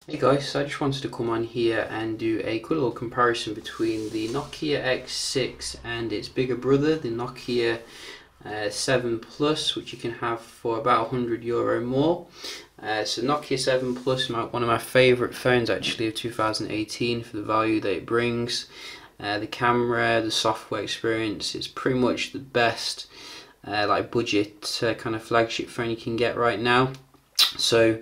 Hey guys, so I just wanted to come on here and do a quick little comparison between the Nokia X6 and its bigger brother, the Nokia 7 Plus, which you can have for about €100 more. So Nokia 7 Plus, one of my favourite phones actually of 2018 for the value that it brings. The camera, the software experience, it's pretty much the best like budget kind of flagship phone you can get right now. So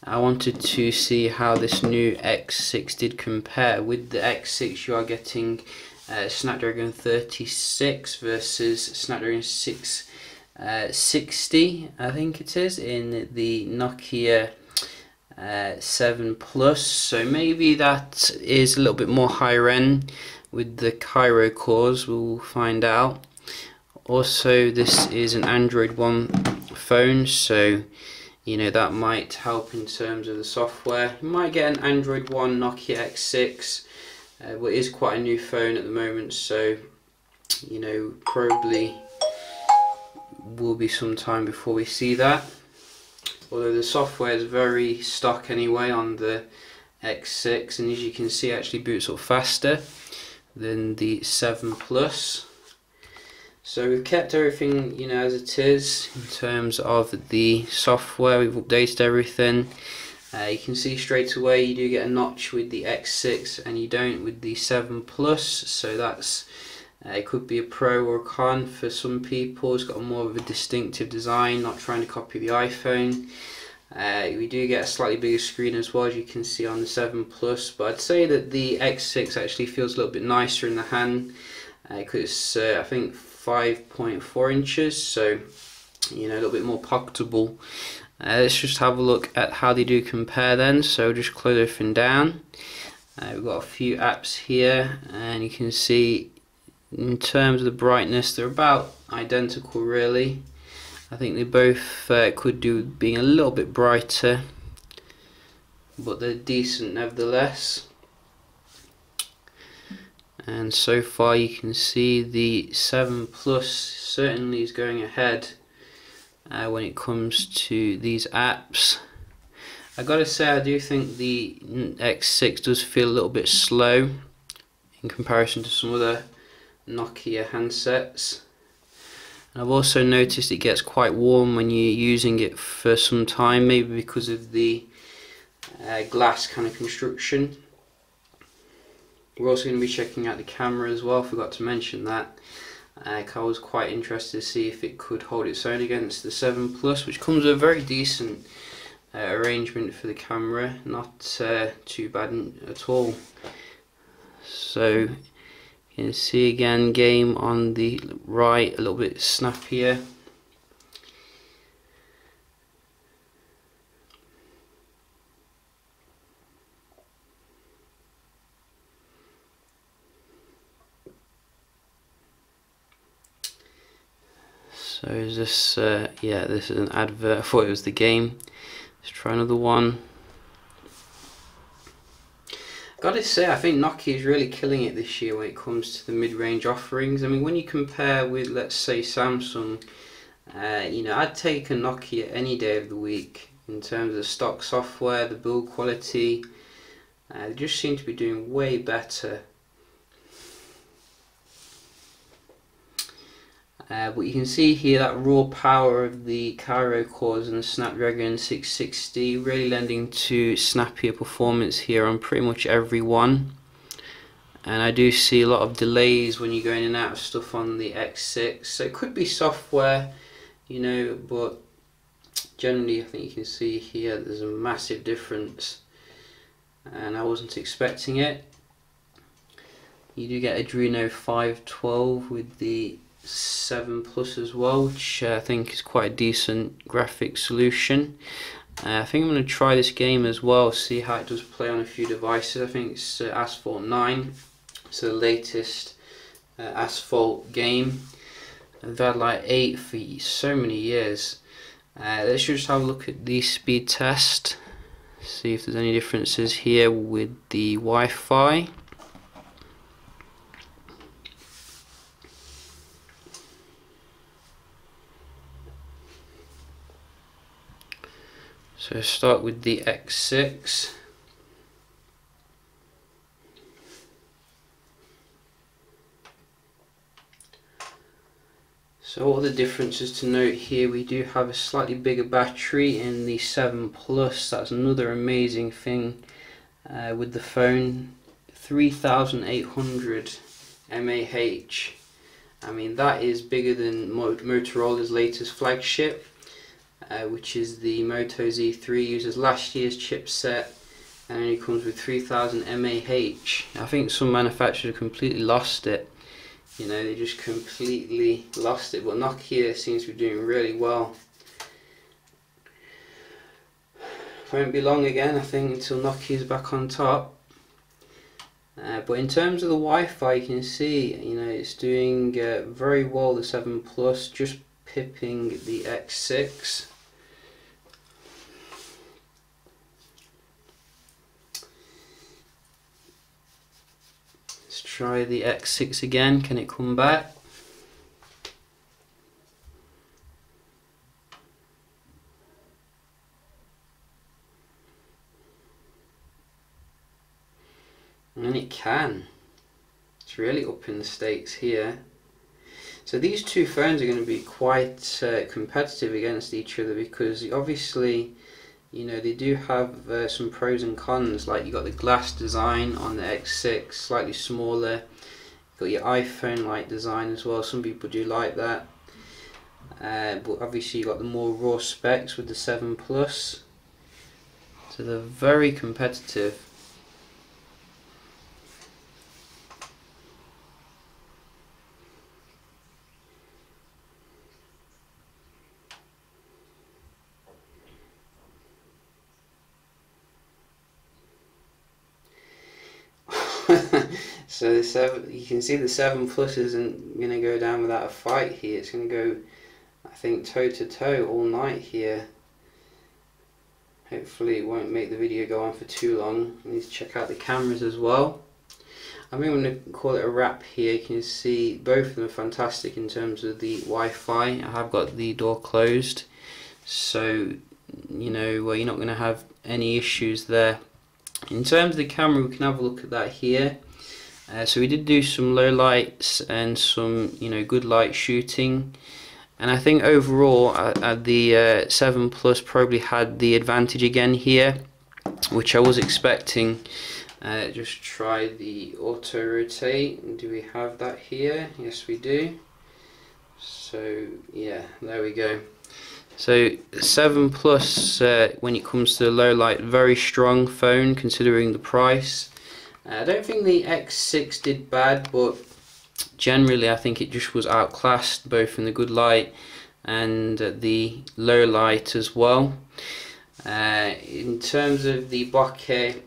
I wanted to see how this new X6 did compare. With the X6 you are getting Snapdragon 36 versus Snapdragon 660, I think it is, in the Nokia 7 Plus. So maybe that is a little bit more higher end with the Cairo cores, we'll find out. Also, this is an Android One phone, so that might help in terms of the software. You might get an Android One Nokia X6, but it is quite a new phone at the moment, so probably will be some time before we see that. Although the software is very stock anyway on the X6, and as you can see, it actually boots up faster than the 7 Plus. So we've kept everything as it is in terms of the software. We've updated everything. You can see straight away you do get a notch with the X6 and you don't with the 7 Plus, so that's it could be a pro or a con for some people. It's got more of a distinctive design, not trying to copy the iPhone. We do get a slightly bigger screen as well, as you can see on the 7 Plus, but I'd say that the X6 actually feels a little bit nicer in the hand because it's I think 5.4 inches, so a little bit more pocketable. Let's just have a look at how they do compare then. So just close everything down. We've got a few apps here, and you can see in terms of the brightness they're about identical really. I think they both could do being a little bit brighter, but they're decent nevertheless. And so far you can see the 7 Plus certainly is going ahead when it comes to these apps. I gotta say, I do think the X6 does feel a little bit slow in comparison to some other Nokia handsets. And I've also noticed it gets quite warm when you're using it for some time, maybe because of the glass kind of construction. We're also going to be checking out the camera as well, forgot to mention that. I was quite interested to see if it could hold its own against the 7 Plus, which comes with a very decent arrangement for the camera, not too bad at all. So you can see again, game on the right, a little bit snappier. So is this, yeah, this is an advert. I thought it was the game. Let's try another one. Gotta say, I think Nokia is really killing it this year when it comes to the mid-range offerings. I mean, when you compare with, let's say, Samsung, I'd take a Nokia any day of the week in terms of the stock software, the build quality. They just seem to be doing way better. But you can see here that raw power of the Cairo cores and the Snapdragon 660 really lending to snappier performance here on pretty much every one. And I do see a lot of delays when you're going in and out of stuff on the X6, so it could be software, but generally I think you can see here there's a massive difference, and I wasn't expecting it. You do get Adreno 512 with the 7 Plus as well, which I think is quite a decent graphic solution. I think I'm going to try this game as well, see how it does play on a few devices. I think it's Asphalt 9, it's the latest Asphalt game. I've had like 8 for so many years. Let's just have a look at the speed test, see if there's any differences here with the Wi-Fi. So start with the X6. So all the differences to note here, we do have a slightly bigger battery in the 7 Plus. That's another amazing thing with the phone. 3800 mAh. I mean, that is bigger than Motorola's latest flagship, which is the Moto Z3. Uses last year's chipset and only comes with 3000 mAh. I think some manufacturers completely lost it. You know, they just completely lost it, but Nokia seems to be doing really well. Won't be long again, I think, until Nokia's back on top. But in terms of the Wi-Fi, you can see, you know, it's doing very well, the 7 Plus, just pipping the X6. Let's try the X6 again. Can it come back? And it can. It's really up in the stakes here. So these two phones are going to be quite competitive against each other, because obviously, you know, they do have some pros and cons. Like, you got the glass design on the X6, slightly smaller. You got your iPhone-like design as well. Some people do like that. But obviously you got the more raw specs with the 7 Plus. So they're very competitive. So you can see the 7 Plus isn't going to go down without a fight here. It's going to go, I think, toe to toe all night here. Hopefully it won't make the video go on for too long. I need to check out the cameras as well. I think I'm going to call it a wrap here. You can see both of them are fantastic in terms of the Wi-Fi. I have got the door closed, so you know, you're not going to have any issues there. In terms of the camera, we can have a look at that here. So we did do some low lights and some, you know, good light shooting, and I think overall the 7 Plus probably had the advantage again here, which I was expecting. Just try the auto rotate. Do we have that here? Yes, we do. So yeah, there we go. So 7 Plus, when it comes to the low light, very strong phone considering the price. I don't think the X6 did bad, but generally I think it just was outclassed, both in the good light and the low light as well. In terms of the bokeh,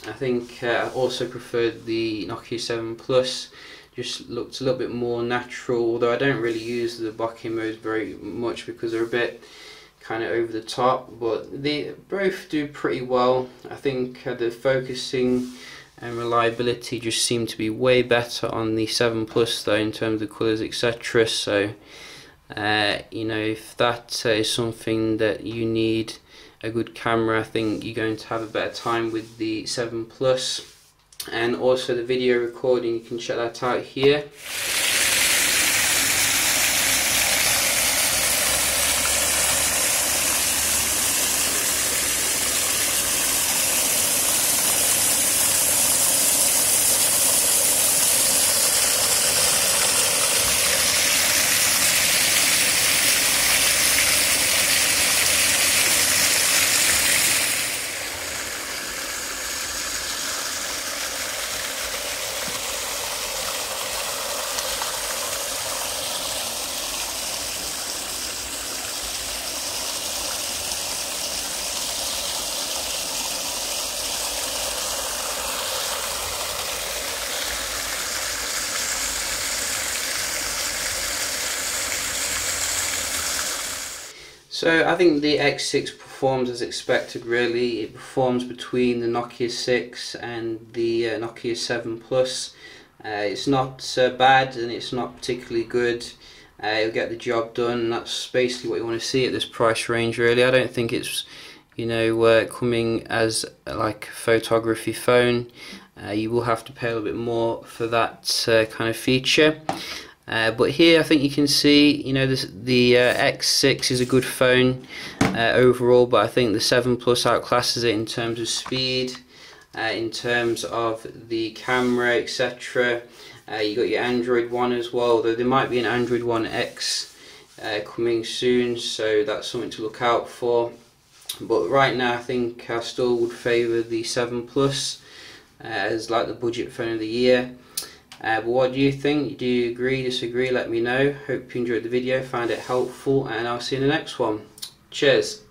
I think I also preferred the Nokia 7 Plus. Just looked a little bit more natural, although I don't really use the bokeh modes very much because they're a bit kind of over the top, but they both do pretty well. I think the focusing and reliability just seem to be way better on the 7 Plus though, in terms of colours, etc. So you know, if that is something that you need, a good camera, I think you're going to have a better time with the 7 Plus. And also the video recording, you can check that out here. So I think the X6 performs as expected really. It performs between the Nokia 6 and the Nokia 7 Plus. It's not bad and it's not particularly good. It'll get the job done, and that's basically what you want to see at this price range really. I don't think it's, you know, coming as like a photography phone. You will have to pay a little bit more for that kind of feature. But here I think you can see, you know, the X6 is a good phone overall, but I think the 7 Plus outclasses it in terms of speed, in terms of the camera, etc. You got your Android One as well, though there might be an Android One X coming soon, so that's something to look out for. But right now I think I still would favour the 7 Plus as like the budget phone of the year. But what do you think? Do you agree, disagree? Let me know. Hope you enjoyed the video, found it helpful, and I'll see you in the next one. Cheers.